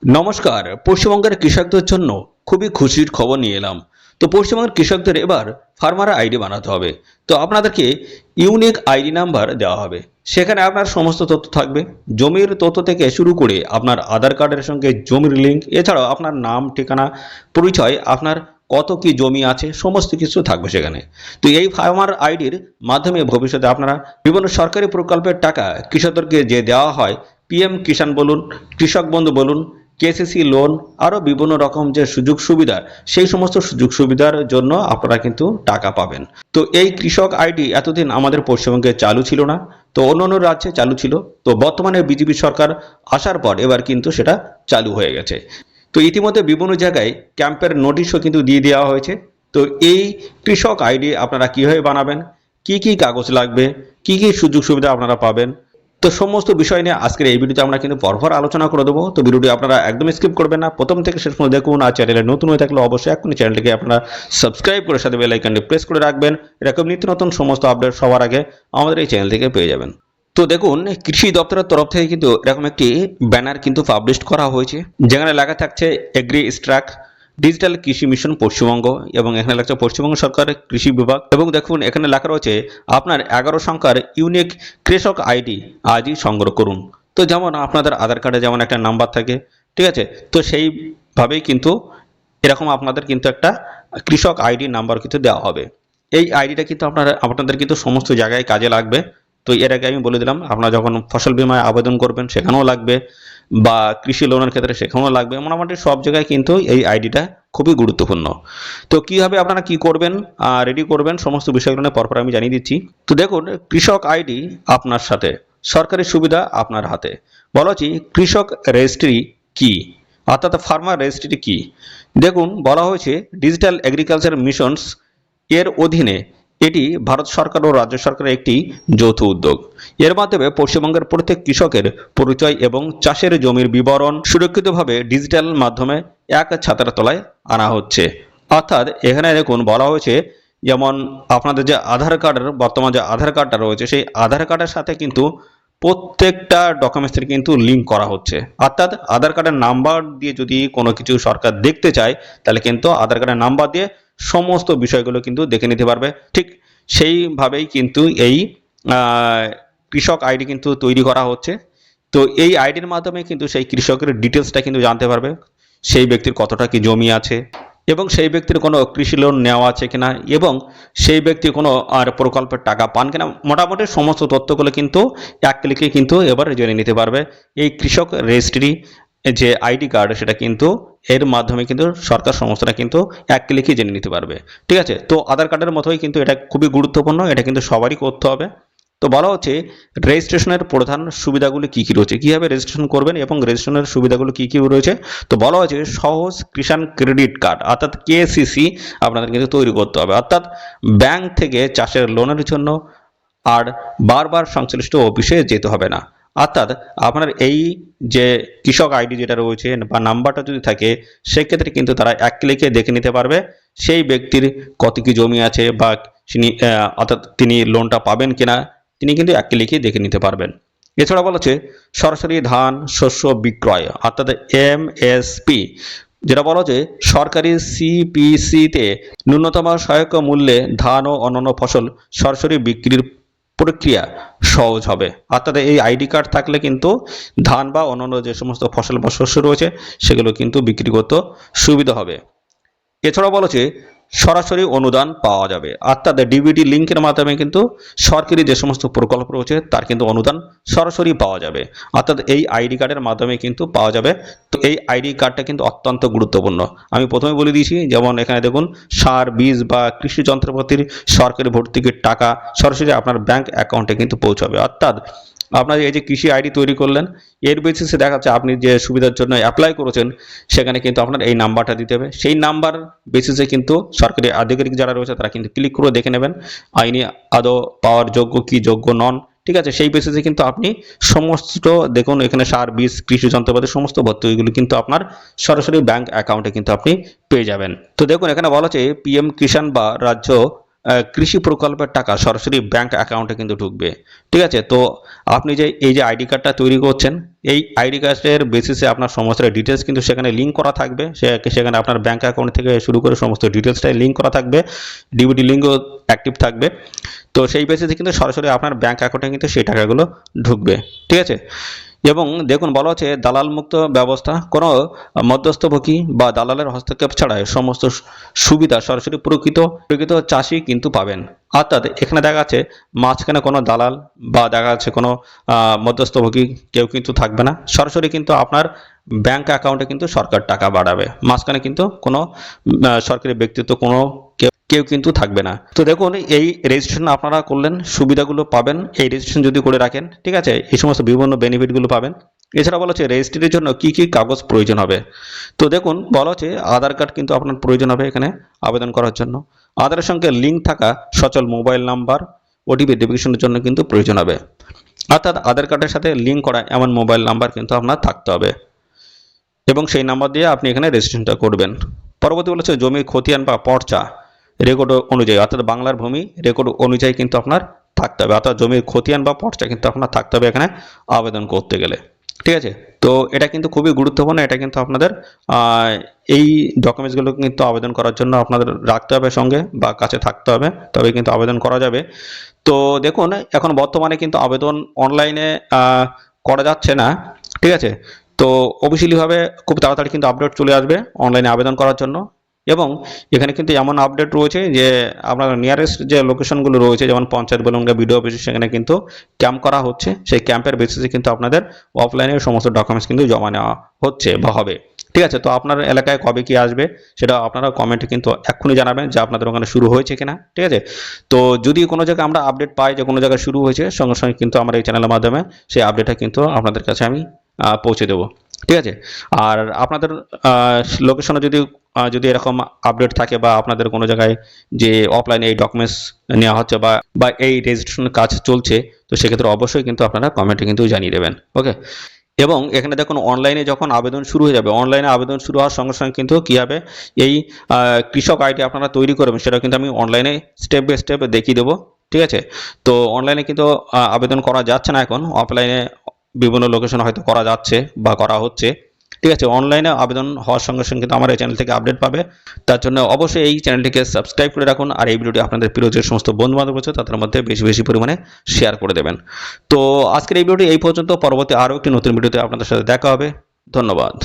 নমস্কার। পশ্চিমবঙ্গের কৃষকদের জন্য খুবই খুশির খবর নিয়ে এলাম। তো পশ্চিমবঙ্গের কৃষকদের এবার ফার্মার আইডি বানাতে হবে। তো আপনাদেরকে ইউনিক আইডি নাম্বার দেওয়া হবে। সেখানে আপনার সমস্ত তথ্য থাকবে। জমির তথ্য থেকে শুরু করে আপনার আধার কার্ডের সঙ্গে জমির লিঙ্ক, এছাড়াও আপনার নাম, ঠিকানা, পরিচয়, আপনার কত কি জমি আছে, সমস্ত কিছু থাকবে সেখানে। তো এই ফার্মার আইডির মাধ্যমে ভবিষ্যতে আপনারা বিভিন্ন সরকারি প্রকল্পের টাকা কৃষকদেরকে যে দেওয়া হয়, পিএম কিষাণ বলুন, কৃষক বন্ধু বলুন, কেসিসি লোন, আরও বিভিন্ন রকম যে সুযোগ সুবিধা, সেই সমস্ত সুযোগ সুবিধার জন্য আপনারা কিন্তু টাকা পাবেন। তো এই কৃষক আইডি এতদিন আমাদের পশ্চিমবঙ্গে চালু ছিল না, তো অন্যান্য রাজ্যে চালু ছিল। তো বর্তমানে বিজেপি সরকার আসার পর এবার কিন্তু সেটা চালু হয়ে গেছে। তো ইতিমধ্যে বিভিন্ন জায়গায় ক্যাম্পের নোটিশও কিন্তু দিয়ে দেওয়া হয়েছে। তো এই কৃষক আইডি আপনারা কীভাবে বানাবেন, কি কি কাগজ লাগবে, কি কি সুযোগ সুবিধা আপনারা পাবেন, তো সমস্ত বিষয় নিয়ে আজকের এই ভিডিওতে আমরা কিন্তু পরপর আলোচনা করে দেবো। তো ভিডিওটি আপনারা একদম স্কিপ করবেন না, প্রথম থেকে শেষ পর্যন্ত দেখুন। আর চ্যানেলে নতুন হয়ে থাকলে অবশ্যই এখনই চ্যানেলটিকে আপনারা সাবস্ক্রাইব করে সাথে বেল আইকনটি প্রেস করে রাখবেন। এরকম নিত্য নতুন সমস্ত আপডেট সবার আগে আমাদের এই চ্যানেল থেকে পেয়ে যাবেন। তো দেখুন, কৃষি দপ্তরের তরফ থেকে কিন্তু এরকম একটি ব্যানার কিন্তু পাবলিশ করা হয়েছে, যেখানে লেখা থাকছে এগ্রি স্ট্রাক ডিজিটাল কৃষি মিশন পশ্চিমবঙ্গ, এবং এখানে লেখা পশ্চিমবঙ্গ সরকারের কৃষি বিভাগ। এবং দেখুন, এখানে লেখা রয়েছে আপনার 11 সংখ্যার ইউনিক কৃষক আইডি আজই সংগ্রহ করুন। তো যেমন আপনাদের আধার কার্ডে যেমন একটা নাম্বার থাকে, ঠিক আছে, তো সেইভাবেই কিন্তু এরকম আপনাদের কিন্তু একটা কৃষক আইডি নাম্বার কিন্তু দেওয়া হবে। এই আইডিটা কিন্তু আপনাদের কিন্তু সমস্ত জায়গায় কাজে লাগবে। তো এর আগে আমি বলে দিলাম, আপনারা যখন ফসল বীমায় আবেদন করবেন সেখানেও লাগবে, বা কৃষি লোনের ক্ষেত্রে সেখানেও লাগবে। মোটামুটি সব জায়গায় কিন্তু এই আইডিটা খুবই গুরুত্বপূর্ণ। তো কীভাবে আপনারা কি করবেন, রেডি করবেন, সমস্ত বিষয়গুলো নিয়ে পরপর আমি জানিয়ে দিচ্ছি। তো দেখুন, কৃষক আইডি আপনার সাথে, সরকারি সুবিধা আপনার হাতে। বলা হচ্ছে কৃষক রেজিস্ট্রি কি, অর্থাৎ ফার্মার রেজিস্ট্রি কি। দেখুন, বলা হয়েছে ডিজিটাল এগ্রিকালচার মিশনস এর অধীনে এটি ভারত সরকার ও রাজ্য সরকারের একটি যৌথ উদ্যোগ। এর মাধ্যমে পশ্চিমবঙ্গের প্রত্যেক কৃষকের পরিচয় এবং চাষের জমির বিবরণ সুরক্ষিতভাবে ডিজিটাল মাধ্যমে এক ছাতার তলায় আনা হচ্ছে। অর্থাৎ এখানে দেখুন, বলা হয়েছে যেমন আপনাদের যে আধার কার্ডের, বর্তমান যে আধার কার্ডটা রয়েছে, সেই আধার কার্ডের সাথে কিন্তু প্রত্যেকটা ডকুমেন্টসের কিন্তু লিঙ্ক করা হচ্ছে। অর্থাৎ আধার কার্ডের নাম্বার দিয়ে যদি কোনো কিছু সরকার দেখতে চায়, তাহলে কিন্তু আধার কার্ডের নাম্বার দিয়ে সমস্ত বিষয়গুলো কিন্তু দেখে নিতে পারবে। ঠিক সেইভাবেই কিন্তু এই কৃষক আইডি কিন্তু তৈরি করা হচ্ছে। তো এই আইডির মাধ্যমে কিন্তু সেই কৃষকের ডিটেলসটা কিন্তু জানতে পারবে, সেই ব্যক্তির কতটা কি জমি আছে, এবং সেই ব্যক্তির কোনো কৃষি লোন নেওয়া আছে কিনা, এবং সেই ব্যক্তি কোনো আর প্রকল্পের টাকা পান কিনা, মোটামুটি সমস্ত তথ্যগুলো কিন্তু এক ক্লিকে কিন্তু এবার জেনে নিতে পারবে। এই কৃষক রেজিস্ট্রি যে আইডি কার্ড, সেটা কিন্তু এর মাধ্যমে কিন্তু সরকার সমস্তটা কিন্তু এক ক্লিকে জেনে নিতে পারবে। ঠিক আছে, তো আধার কার্ডের মতোই কিন্তু এটা খুবই গুরুত্বপূর্ণ, এটা কিন্তু সবারই করতে হবে। তো বলা হচ্ছে রেজিস্ট্রেশনের প্রধান সুবিধাগুলি কী কী রয়েছে, কীভাবে রেজিস্ট্রেশন করবেন এবং রেজিস্ট্রেশনের সুবিধাগুলো কী কী রয়েছে। তো বলা হয়েছে সহজ কিষাণ ক্রেডিট কার্ড অর্থাৎ কেসিসি আপনাদের কিন্তু তৈরি করতে হবে। অর্থাৎ ব্যাংক থেকে চাষের লোনের জন্য আর বারবার সংশ্লিষ্ট অফিসে যেতে হবে না। অর্থাৎ আপনার এই যে কৃষক আইডি যেটা রয়েছে বা নাম্বারটা যদি থাকে, সেক্ষেত্রে কিন্তু তারা এক ক্লিকে দেখে নিতে পারবে সেই ব্যক্তির কত কি জমি আছে, বা অর্থাৎ তিনি লোনটা পাবেন কিনা, তিনি কিন্তু এক ক্লিকে দেখে নিতে পারবেন। এছাড়া বলা হচ্ছে সরাসরি ধান শস্য বিক্রয় অর্থাৎ এমএসপি, যেটা বলা হচ্ছে সরকারি সিপিসিতে ন্যূনতম সহায়ক মূল্যে ধান ও অন্যান্য ফসল সরাসরি বিক্রির প্রক্রিয়া সহজ হবে। অর্থাৎ এই আইডি কার্ড থাকলে কিন্তু ধান বা অন্যান্য যে সমস্ত ফসল বা শস্য রয়েছে, সেগুলো কিন্তু বিক্রি করতে সুবিধা হবে। এছাড়াও বলা হচ্ছে সরাসরি অনুদান পাওয়া যাবে। অর্থাৎ ডিবিটি লিঙ্কের মাধ্যমে কিন্তু সরকারি যে সমস্ত প্রকল্প রয়েছে তার কিন্তু অনুদান সরাসরি পাওয়া যাবে। অর্থাৎ এই আইডি কার্ডের মাধ্যমে কিন্তু পাওয়া যাবে। তো এই আইডি কার্ডটা কিন্তু অত্যন্ত গুরুত্বপূর্ণ। আমি প্রথমে বলে দিয়েছি, যেমন এখানে দেখুন সার, বীজ বা কৃষি যন্ত্রপাতির সরকারি ভর্তুকির টাকা সরাসরি আপনার ব্যাংক অ্যাকাউন্টে কিন্তু পৌঁছাবে। অর্থাৎ আপনার এই যে কৃষি আইডি তৈরি করলেন, এর বেসিসে দেখা যাচ্ছে আপনি যে সুবিধার জন্য অ্যাপ্লাই করেছেন, সেখানে কিন্তু আপনার এই নাম্বারটা দিতে হবে। সেই নাম্বার বেসিসে কিন্তু সরকারি আধিকারিক যারা রয়েছে তারা কিন্তু ক্লিক করে দেখে নেবেন আইনি আদৌ পাওয়ার যোগ্য কি যোগ্য নন। ঠিক আছে, সেই বেসিসে কিন্তু আপনি সমস্ত দেখুন এখানে সার, বীজ, কৃষি যন্ত্রপাতি সমস্ত ভর্তুকিগুলো কিন্তু আপনার সরাসরি ব্যাংক অ্যাকাউন্টে কিন্তু আপনি পেয়ে যাবেন। তো দেখুন এখানে বলা হচ্ছে পিএম কিষাণ বা রাজ্য কৃষি প্রকল্পের টাকা সরাসরি ব্যাংক অ্যাকাউন্টে কিন্তু ঢুকবে। ঠিক আছে, তো আপনি যে এই যে আইডি কার্ডটা তৈরি করছেন, এই আইডি কার্ডের বেসিসে আপনার সমস্ত ডিটেলস কিন্তু সেখানে লিঙ্ক করা থাকবে। সেখানে আপনার ব্যাংক অ্যাকাউন্ট থেকে শুরু করে সমস্ত ডিটেলসটাই লিঙ্ক করা থাকবে, ডিবিটি লিঙ্কও অ্যাক্টিভ থাকবে। তো সেই বেসিসে কিন্তু সরাসরি আপনার ব্যাংক অ্যাকাউন্টে কিন্তু সেই টাকাগুলো ঢুকবে। ঠিক আছে, এবং দেখুন বলা হচ্ছে দালাল মুক্ত ব্যবস্থা, কোনো মধ্যস্থভোগী বা দালালের হস্তক্ষেপ ছাড়াই সমস্ত সুবিধা সরাসরি প্রকৃত চাষি কিন্তু পাবেন। অর্থাৎ এখানে দেখা যাচ্ছে মাঝখানে কোনো দালাল বা দেখা যাচ্ছে কোনো মধ্যস্থভোগী কেউ কিন্তু থাকবে না। সরাসরি কিন্তু আপনার ব্যাংক অ্যাকাউন্টে কিন্তু সরকার টাকা বাড়াবে, মাঝখানে কিন্তু কোনো সরকারি ব্যক্তিত্ব কোনো কেউ কিন্তু থাকবে না। তো দেখুন এই রেজিস্ট্রেশন আপনারা করলেন, সুবিধাগুলো পাবেন এই রেজিস্ট্রেশন যদি করে রাখেন। ঠিক আছে, এই সমস্ত বিভিন্ন বেনিফিটগুলো পাবেন। এছাড়া বলা হচ্ছে রেজিস্ট্রির জন্য কি কি কাগজ প্রয়োজন হবে। তো দেখুন বলা হচ্ছে আধার কার্ড কিন্তু আপনার প্রয়োজন হবে এখানে আবেদন করার জন্য। আধারের সঙ্গে লিঙ্ক থাকা সচল মোবাইল নাম্বার ওটিপি ভেরিফিকেশনের জন্য কিন্তু প্রয়োজন হবে। অর্থাৎ আধার কার্ডের সাথে লিঙ্ক করা এমন মোবাইল নাম্বার কিন্তু আপনার থাকতে হবে এবং সেই নাম্বার দিয়ে আপনি এখানে রেজিস্ট্রেশনটা করবেন। পরবর্তী বলেছে জমির খতিয়ান বা পর্চা রেকর্ড অনুযায়ী, অর্থাৎ বাংলার ভূমি রেকর্ড অনুযায়ী কিন্তু আপনার থাকতে হবে, অর্থাৎ জমির খতিয়ান বা পর্চা কিন্তু আপনার থাকতে হবে এখানে আবেদন করতে গেলে। ঠিক আছে, তো এটা কিন্তু খুবই গুরুত্বপূর্ণ, এটা কিন্তু আপনাদের এই ডকুমেন্টসগুলো কিন্তু আবেদন করার জন্য আপনাদের রাখতে হবে সঙ্গে বা কাছে থাকতে হবে, তবে কিন্তু আবেদন করা যাবে। তো দেখুন এখন বর্তমানে কিন্তু আবেদন অনলাইনে করা যাচ্ছে না। ঠিক আছে, তো অফিসিয়ালিভাবে খুব তাড়াতাড়ি কিন্তু আপডেট চলে আসবে অনলাইনে আবেদন করার জন্য। এবং এখানে কিন্তু এমন আপডেট রয়েছে যে আপনার নিয়ারেস্ট যে লোকেশনগুলো রয়েছে যেমন পঞ্চায়েত বলুন বা বিডিও অফিস, সেখানে কিন্তু ক্যাম্প করা হচ্ছে। সেই ক্যাম্পের বেসিসে কিন্তু আপনাদের অফলাইনে সমস্ত ডকুমেন্টস কিন্তু জমা নেওয়া হচ্ছে বা হবে। ঠিক আছে, তো আপনার এলাকায় কবে কি আসবে সেটা আপনারা কমেন্টে কিন্তু এক্ষুনি জানাবেন যে আপনাদের ওখানে শুরু হয়েছে কিনা। ঠিক আছে, তো যদি কোনো জায়গায় আমরা আপডেট পাই যে কোনো জায়গায় শুরু হয়েছে, সঙ্গে সঙ্গে কিন্তু আমার এই চ্যানেলের মাধ্যমে সেই আপডেটটা কিন্তু আপনাদের কাছে আমি পৌঁছে দেবো। ঠিক আছে, আর আপনাদের লোকেশনে যদি এরকম আপডেট থাকে বা আপনাদের কোনো জায়গায় যে অফলাইনে এই ডকুমেন্টস নেওয়া হচ্ছে বা এই রেজিস্ট্রেশন কাজ চলছে, তো সেক্ষেত্রে অবশ্যই কিন্তু আপনারা কমেন্টে কিন্তু জানিয়ে দেবেন। ওকে, এবং এখানে দেখুন অনলাইনে যখন আবেদন শুরু হয়ে যাবে, অনলাইনে আবেদন শুরু হওয়ার সঙ্গে সঙ্গে কিন্তু কী হবে, এই কৃষক আইডি আপনারা তৈরি করবেন সেটা কিন্তু আমি অনলাইনে স্টেপ বাই স্টেপ দেখিয়ে দেবো। ঠিক আছে, তো অনলাইনে কিন্তু আবেদন করা যাচ্ছে না, এখন অফলাইনে বিভিন্ন লোকেশন হয়তো করা যাচ্ছে বা করা হচ্ছে। ঠিক আছে, অনলাইনে আবেদন হওয়ার সঙ্গে সঙ্গে কিন্তু আমার এই চ্যানেল থেকে আপডেট পাবে। তার জন্য অবশ্যই এই চ্যানেলটিকে সাবস্ক্রাইব করে রাখুন, আর এই ভিডিওটি আপনাদের প্রিয় যে সমস্ত বন্ধু বান্ধব রয়েছে তাদের মধ্যে বেশি বেশি পরিমাণে শেয়ার করে দেবেন। তো আজকের এই ভিডিওটি এই পর্যন্ত, পরবর্তী আরও একটি নতুন ভিডিওতে আপনাদের সাথে দেখা হবে। ধন্যবাদ।